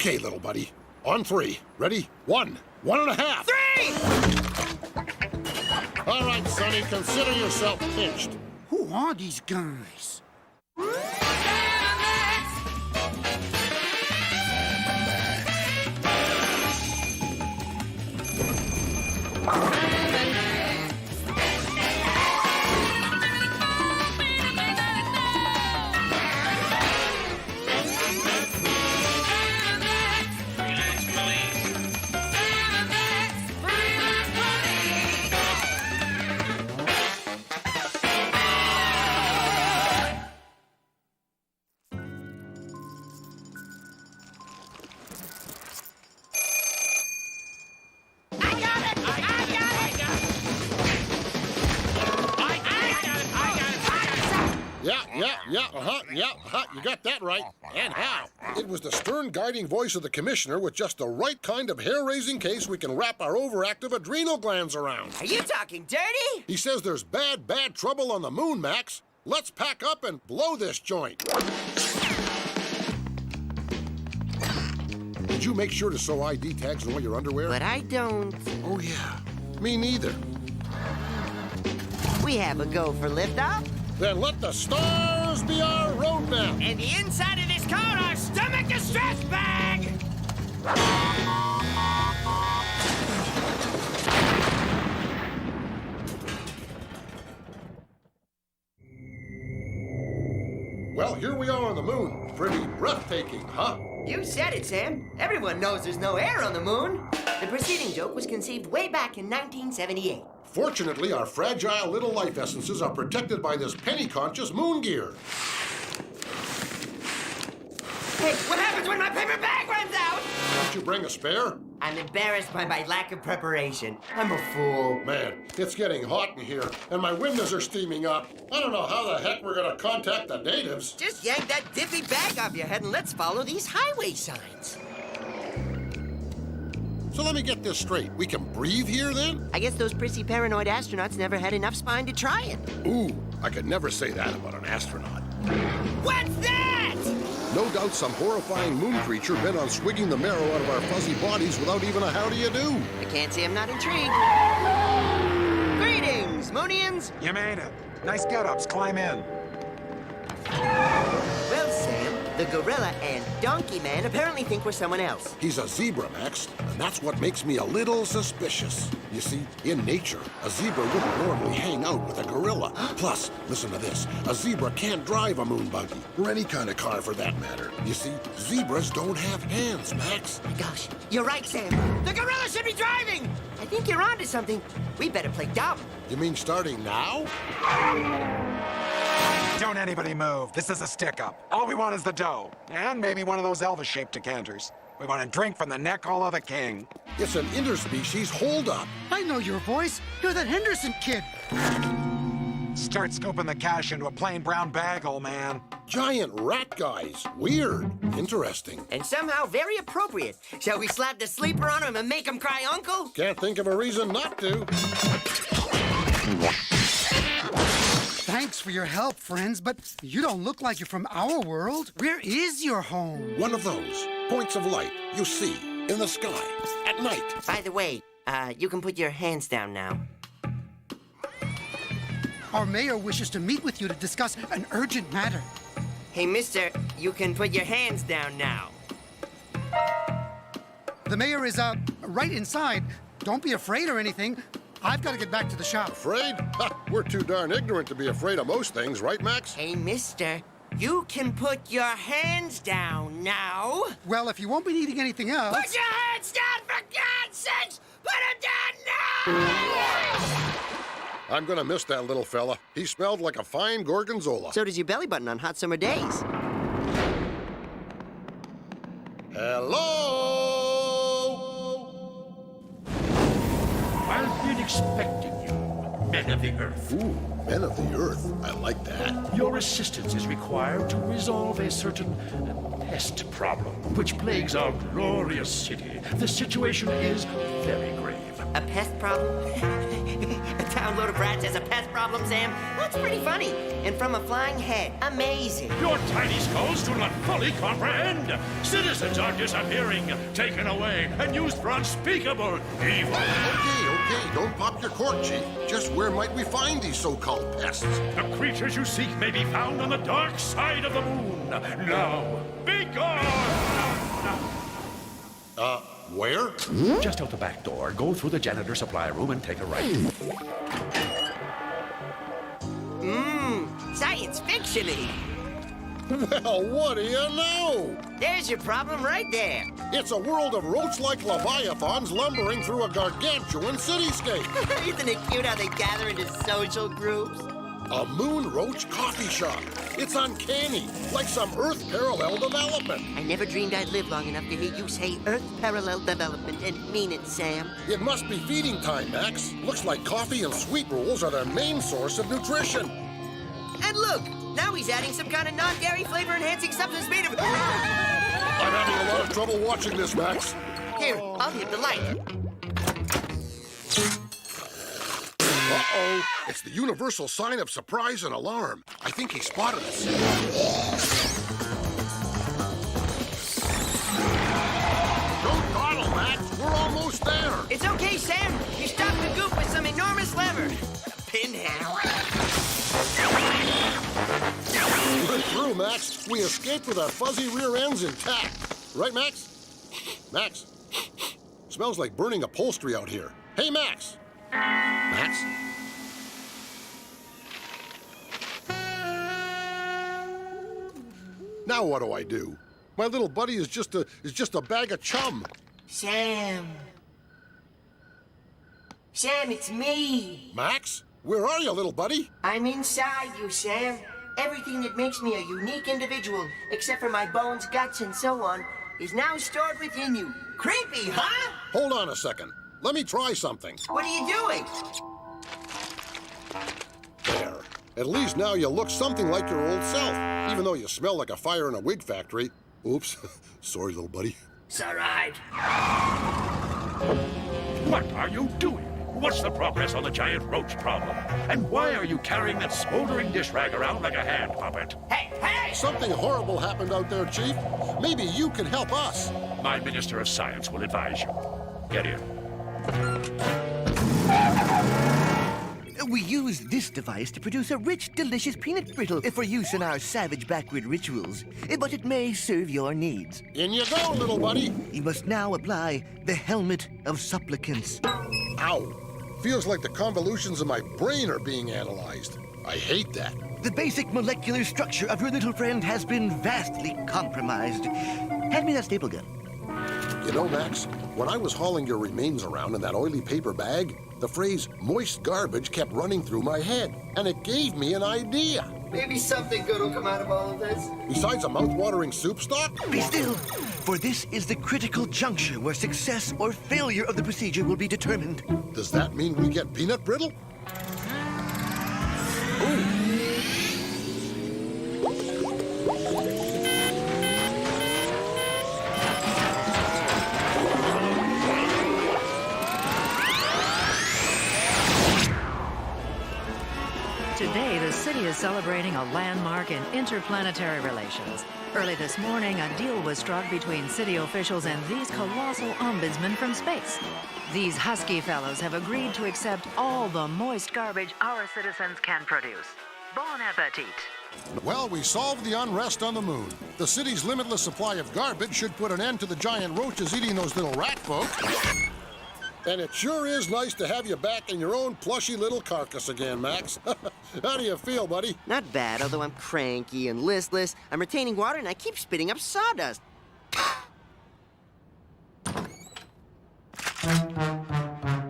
Okay, little buddy. On 3. Ready? 1, 1.5. 3! All right, Sonny, consider yourself pinched. Who are these guys? You got that right. And how? It was the stern guiding voice of the commissioner with just the right kind of hair-raising case we can wrap our overactive adrenal glands around. Are you talking dirty? He says there's bad trouble on the moon, Max. Let's pack up and blow this joint. Did you make sure to sew ID tags on all your underwear? But I don't. Oh, yeah. Me neither. We have a go for liftoff. Then let the stars be our roadmap. And the inside of this car, our stomach distress bag! Well, here we are on the moon. Pretty breathtaking, huh? You said it, Sam. Everyone knows there's no air on the moon. The preceding joke was conceived way back in 1978. Fortunately, our fragile little life essences are protected by this penny-conscious moon gear. Hey, what happens when my paper bag runs out? Didn't you bring a spare? I'm embarrassed by my lack of preparation. I'm a fool. Man, it's getting hot in here, and my windows are steaming up. I don't know how the heck we're gonna contact the natives. Just yank that diffy bag off your head and let's follow these highway signs. So let me get this straight. We can breathe here, then? I guess those prissy paranoid astronauts never had enough spine to try it. Ooh, I could never say that about an astronaut. What's that? No doubt some horrifying moon creature bent on swigging the marrow out of our fuzzy bodies without even a how do you do. I can't say I'm not intrigued. Greetings, Moonians. You made it. Nice get-ups. Climb in. Well, Sam, the gorilla and donkey man apparently think we're someone else. He's a zebra, Max, and that's what makes me a little suspicious. You see, in nature, a zebra wouldn't normally hang out with a gorilla. Plus, listen to this, a zebra can't drive a moon buggy, or any kind of car for that matter. You see, zebras don't have hands, Max. My gosh, you're right, Sam. The gorilla should be driving! I think you're onto something. We better play dumb. You mean starting now? Don't anybody move. This is a stick-up. All we want is the dough. And maybe one of those Elvis-shaped decanters. We want to drink from the neck hole of the king. It's an interspecies holdup. I know your voice. You're that Henderson kid. Start scooping the cash into a plain brown bag, old man. Giant rat guys. Weird. Interesting. And somehow very appropriate. Shall we slap the sleeper on him and make him cry uncle? Can't think of a reason not to. Thanks for your help, friends, but you don't look like you're from our world. Where is your home? One of those points of light you see in the sky at night. By the way, you can put your hands down now. Our mayor wishes to meet with you to discuss an urgent matter. Hey, mister, you can put your hands down now. The mayor is, right inside. Don't be afraid or anything. I've got to get back to the shop. Afraid? Ha, we're too darn ignorant to be afraid of most things, right, Max? Hey, mister, you can put your hands down now. Well, if you won't be needing anything else... Put your hands down, for God's sakes! Put them down now! I'm gonna miss that little fella. He smelled like a fine gorgonzola. So does your belly button on hot summer days. Hello? I've been expecting you, men of the Earth. Ooh, men of the Earth. I like that. Your assistance is required to resolve a certain pest problem which plagues our glorious city. The situation is very grave. A pest problem? A town load of rats has a pest problem, Sam? That's pretty funny. And from a flying head. Amazing. Your tiny skulls do not fully comprehend. Citizens are disappearing, taken away, and used for unspeakable evil. Okay, don't pop your cork, Chief. Just where might we find these so-called pests? The creatures you seek may be found on the dark side of the moon. Now, be gone! Where? Just out the back door. Go through the janitor supply room and take a right. Science fiction-y. Well, what do you know? There's your problem right there. It's a world of roach-like leviathans lumbering through a gargantuan cityscape. Isn't it cute how they gather into social groups? A moon roach coffee shop. It's uncanny, like some Earth-parallel development. I never dreamed I'd live long enough to hear you say Earth-parallel development and mean it, Sam. It must be feeding time, Max. Looks like coffee and sweet rolls are their main source of nutrition. And look, now he's adding some kind of non-dairy flavor-enhancing substance made of... I'm having a lot of trouble watching this, Max. Here, I'll hit the light. Uh-oh. It's the universal sign of surprise and alarm. I think he spotted us. Don't dawdle, Max. We're almost there. It's okay, Sam. You stopped the goop with some enormous lever. Pinhead. We're through, Max. We escaped with our fuzzy rear ends intact. Right, Max? Max? Smells like burning upholstery out here. Hey, Max. Max? Now what do I do? My little buddy is just a bag of chum. Sam. Sam, it's me. Max? Where are you, little buddy? I'm inside you, Sam. Everything that makes me a unique individual, except for my bones, guts, and so on, is now stored within you. Creepy, huh? Hold on a second. Let me try something. What are you doing? There. At least now you look something like your old self, even though you smell like a fire in a wig factory. Oops. Sorry, little buddy. It's all right. What are you doing? What's the progress on the giant roach problem? And why are you carrying that smoldering dish rag around like a hand puppet? Hey, hey! Something horrible happened out there, Chief. Maybe you can help us. My Minister of Science will advise you. Get in. We use this device to produce a rich, delicious peanut brittle for use in our savage backward rituals. But it may serve your needs. In you go, little buddy. You must now apply the helmet of supplicants. Ow. Feels like the convolutions of my brain are being analyzed. I hate that. The basic molecular structure of your little friend has been vastly compromised. Hand me that staple gun. You know, Max, when I was hauling your remains around in that oily paper bag, the phrase moist garbage kept running through my head, and it gave me an idea. Maybe something good will come out of all of this. Besides a mouth-watering soup stock? Be still, for this is the critical juncture where success or failure of the procedure will be determined. Does that mean we get peanut brittle? Ooh. Today, the city is celebrating a landmark in interplanetary relations. Early this morning, a deal was struck between city officials and these colossal ombudsmen from space. These husky fellows have agreed to accept all the moist garbage our citizens can produce. Bon appetit. Well, we solved the unrest on the moon. The city's limitless supply of garbage should put an end to the giant roaches eating those little rat folk. And it sure is nice to have you back in your own plushy little carcass again, Max. How do you feel, buddy? Not bad, although I'm cranky and listless. I'm retaining water and I keep spitting up sawdust.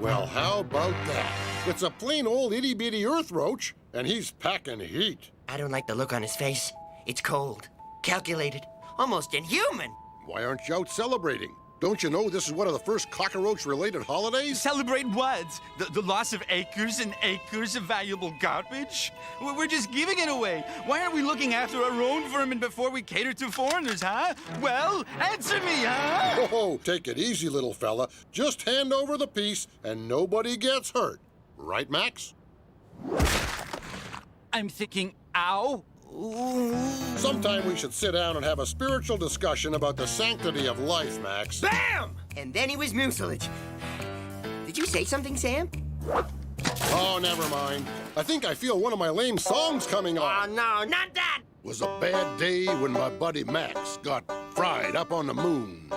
Well, how about that? It's a plain old itty-bitty earth roach, and he's packing heat. I don't like the look on his face. It's cold, calculated, almost inhuman. Why aren't you out celebrating? Don't you know this is one of the first cockroach-related holidays? Celebrate what? The loss of acres and acres of valuable garbage? We're just giving it away. Why aren't we looking after our own vermin before we cater to foreigners, huh? Well, answer me, huh? Oh, take it easy, little fella. Just hand over the piece and nobody gets hurt. Right, Max? I'm thinking, ow. Ooh. Sometime we should sit down and have a spiritual discussion about the sanctity of life, Max. Bam! And then he was mucilage. Did you say something, Sam? Oh, never mind. I think I feel one of my lame songs coming Oh, on. no, not that! Was a bad day when my buddy Max got fried up on the moon.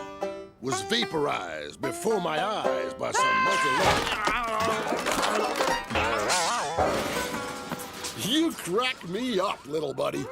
Was vaporized before my eyes by some multi-level. You crack me up, little buddy.